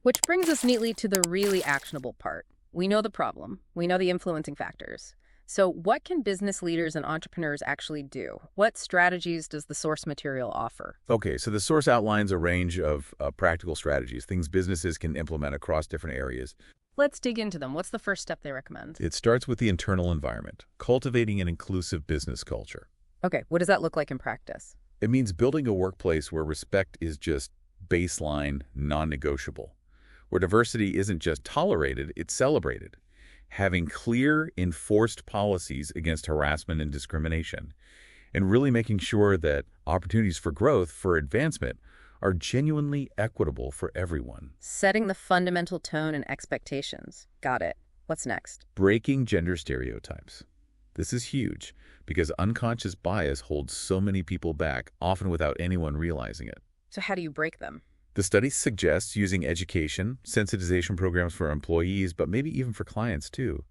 Which brings us neatly to the really actionable part. We know the problem. We know the influencing factors. So what can business leaders and entrepreneurs actually do? What strategies does the source material offer? Okay, so the source outlines a range of practical strategies, things businesses can implement across different areas. Let's dig into them. What's the first step they recommend? It starts with the internal environment, cultivating an inclusive business culture. Okay, what does that look like in practice? It means building a workplace where respect is just baseline, non-negotiable, where diversity isn't just tolerated, it's celebrated. Having clear, enforced policies against harassment and discrimination, and really making sure that opportunities for growth, for advancement, are genuinely equitable for everyone. Setting the fundamental tone and expectations. Got it. What's next? Breaking gender stereotypes. This is huge because unconscious bias holds so many people back, often without anyone realizing it. So how do you break them? The study suggests using education, sensitization programs for employees, but maybe even for clients too,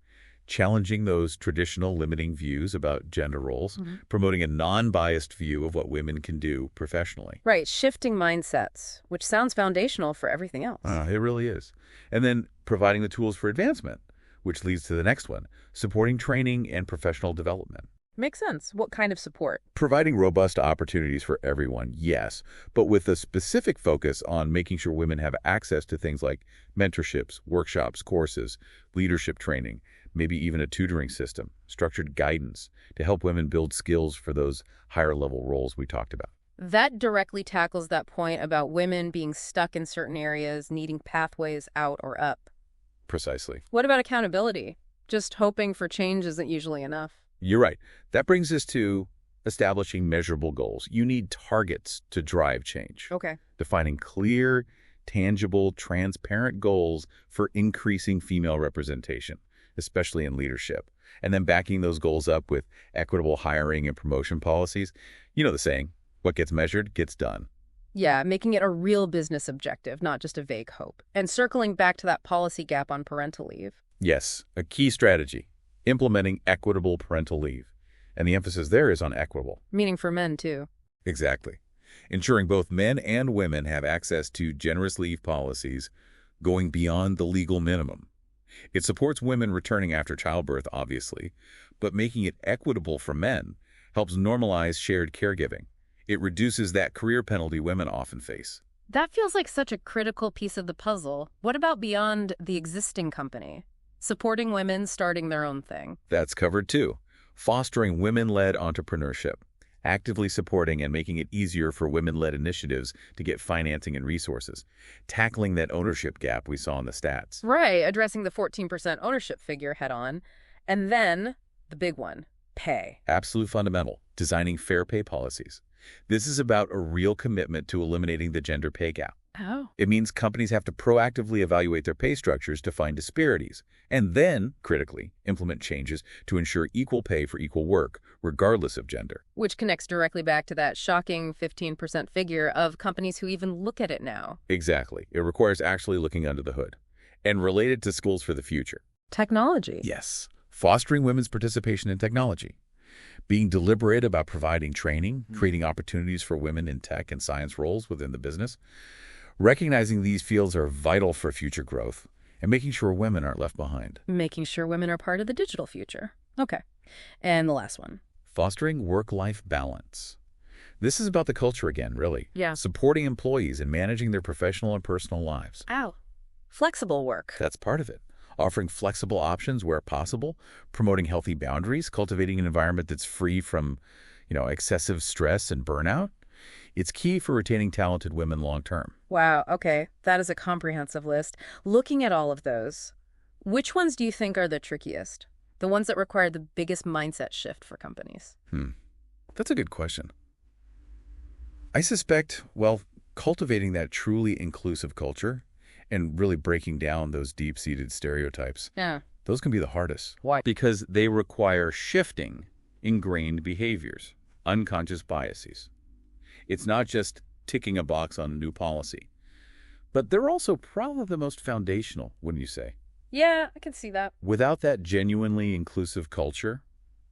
challenging those traditional limiting views about gender roles, promoting a non-biased view of what women can do professionally. Right, shifting mindsets, which sounds foundational for everything else. It really is. And then providing the tools for advancement, which leads to the next one, supporting training and professional development. Makes sense. What kind of support? Providing robust opportunities for everyone, yes, but with a specific focus on making sure women have access to things like mentorships, workshops, courses, leadership training, maybe even a tutoring system, structured guidance to help women build skills for those higher-level roles we talked about. That directly tackles that point about women being stuck in certain areas, needing pathways out or up. Precisely. What about accountability? Just hoping for change isn't usually enough. You're right. That brings us to establishing measurable goals. You need targets to drive change. Okay. Defining clear, tangible, transparent goals for increasing female representation, especially in leadership. And then backing those goals up with equitable hiring and promotion policies. You know the saying, what gets measured gets done. Yeah, making it a real business objective, not just a vague hope. And circling back to that policy gap on parental leave. Yes, a key strategy. Implementing equitable parental leave. And the emphasis there is on equitable. Meaning for men, too. Exactly. Ensuring both men and women have access to generous leave policies going beyond the legal minimum. It supports women returning after childbirth, obviously, but making it equitable for men helps normalize shared caregiving. It reduces that career penalty women often face. That feels like such a critical piece of the puzzle. What about beyond the existing company? Supporting women starting their own thing. That's covered too. Fostering women-led entrepreneurship. Actively supporting and making it easier for women-led initiatives to get financing and resources. Tackling that ownership gap we saw in the stats. Right, addressing the 14% ownership figure head on. And then the big one, pay. Absolute fundamental. Designing fair pay policies. This is about a real commitment to eliminating the gender pay gap. Oh. It means companies have to proactively evaluate their pay structures to find disparities, and then, critically, implement changes to ensure equal pay for equal work, regardless of gender. Which connects directly back to that shocking 15% figure of companies who even look at it now. Exactly. It requires actually looking under the hood. And related to skills for the future. Technology. Yes. Fostering women's participation in technology. Being deliberate about providing training, creating opportunities for women in tech and science roles within the business. Recognizing these fields are vital for future growth and making sure women aren't left behind. Making sure women are part of the digital future. Okay. And the last one. Fostering work-life balance. This is about the culture again, really. Yeah. Supporting employees and managing their professional and personal lives. Ow. Flexible work. That's part of it. Offering flexible options where possible, promoting healthy boundaries, cultivating an environment that's free from, excessive stress and burnout. It's key for retaining talented women long-term. Wow, okay. That is a comprehensive list. Looking at all of those, which ones do you think are the trickiest? The ones that require the biggest mindset shift for companies? That's a good question. I suspect, cultivating that truly inclusive culture and really breaking down those deep-seated stereotypes, those can be the hardest. Why? Because they require shifting ingrained behaviors, unconscious biases. It's not just ticking a box on a new policy. But they're also probably the most foundational, wouldn't you say? Yeah, I can see that. Without that genuinely inclusive culture,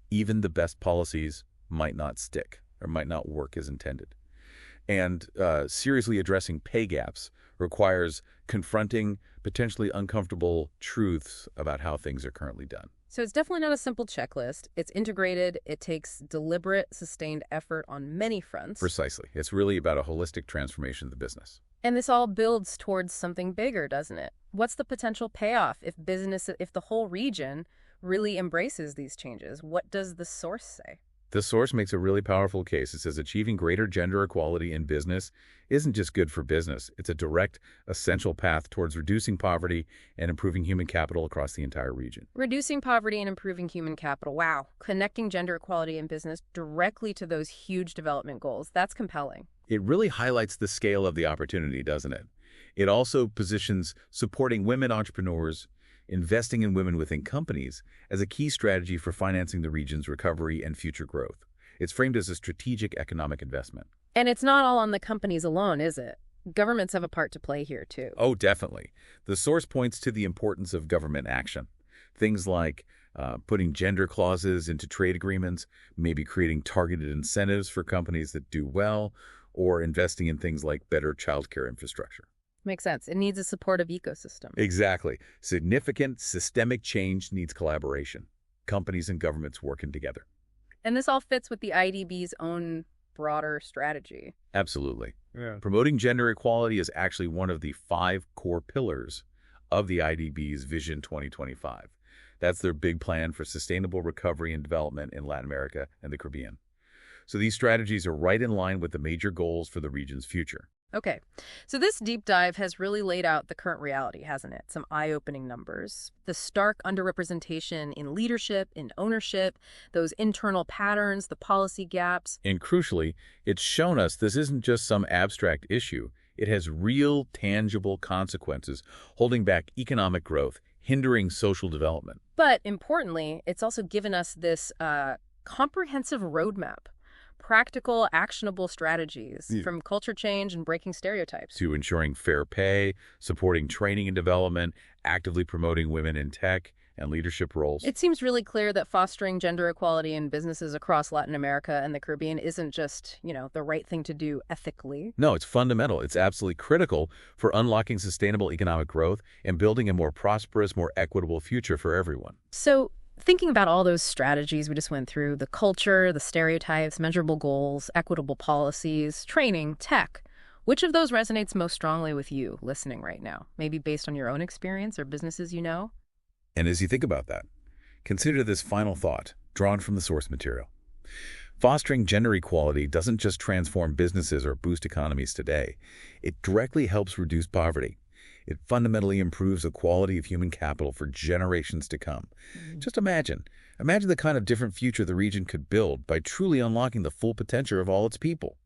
even the best policies might not stick or might not work as intended. And seriously addressing pay gaps requires confronting potentially uncomfortable truths about how things are currently done. So it's definitely not a simple checklist. It's integrated. It takes deliberate, sustained effort on many fronts. Precisely. It's really about a holistic transformation of the business. And this all builds towards something bigger, doesn't it? What's the potential payoff if the whole region really embraces these changes? What does the source say? The source makes a really powerful case. It says achieving greater gender equality in business isn't just good for business. It's a direct, essential path towards reducing poverty and improving human capital across the entire region. Reducing poverty and improving human capital. Wow. Connecting gender equality in business directly to those huge development goals. That's compelling. It really highlights the scale of the opportunity, doesn't it? It also positions supporting women entrepreneurs, investing in women within companies as a key strategy for financing the region's recovery and future growth. It's framed as a strategic economic investment. And it's not all on the companies alone, is it? Governments have a part to play here, too. Oh, definitely. The source points to the importance of government action. Things like putting gender clauses into trade agreements, maybe creating targeted incentives for companies that do well, or investing in things like better childcare infrastructure. Makes sense. It needs a supportive ecosystem. Exactly. Significant systemic change needs collaboration. Companies and governments working together. And this all fits with the IDB's own broader strategy. Absolutely. Yeah. Promoting gender equality is actually one of the 5 core pillars of the IDB's Vision 2025. That's their big plan for sustainable recovery and development in Latin America and the Caribbean. So these strategies are right in line with the major goals for the region's future. Okay, so this deep dive has really laid out the current reality, hasn't it? Some eye-opening numbers. The stark underrepresentation in leadership, in ownership, those internal patterns, the policy gaps. And crucially, it's shown us this isn't just some abstract issue. It has real, tangible consequences, holding back economic growth, hindering social development. But importantly, it's also given us this comprehensive roadmap. Practical, actionable strategies from culture change and breaking stereotypes to ensuring fair pay, supporting training and development, actively promoting women in tech and leadership roles. It seems really clear that fostering gender equality in businesses across Latin America and the Caribbean isn't just, the right thing to do ethically. No, it's fundamental. It's absolutely critical for unlocking sustainable economic growth and building a more prosperous, more equitable future for everyone. So, thinking about all those strategies we just went through, the culture, the stereotypes, measurable goals, equitable policies, training, tech, which of those resonates most strongly with you listening right now? Maybe based on your own experience or businesses you know? And as you think about that, consider this final thought drawn from the source material. Fostering gender equality doesn't just transform businesses or boost economies today. It directly helps reduce poverty. It fundamentally improves the quality of human capital for generations to come. Just imagine the kind of different future the region could build by truly unlocking the full potential of all its people.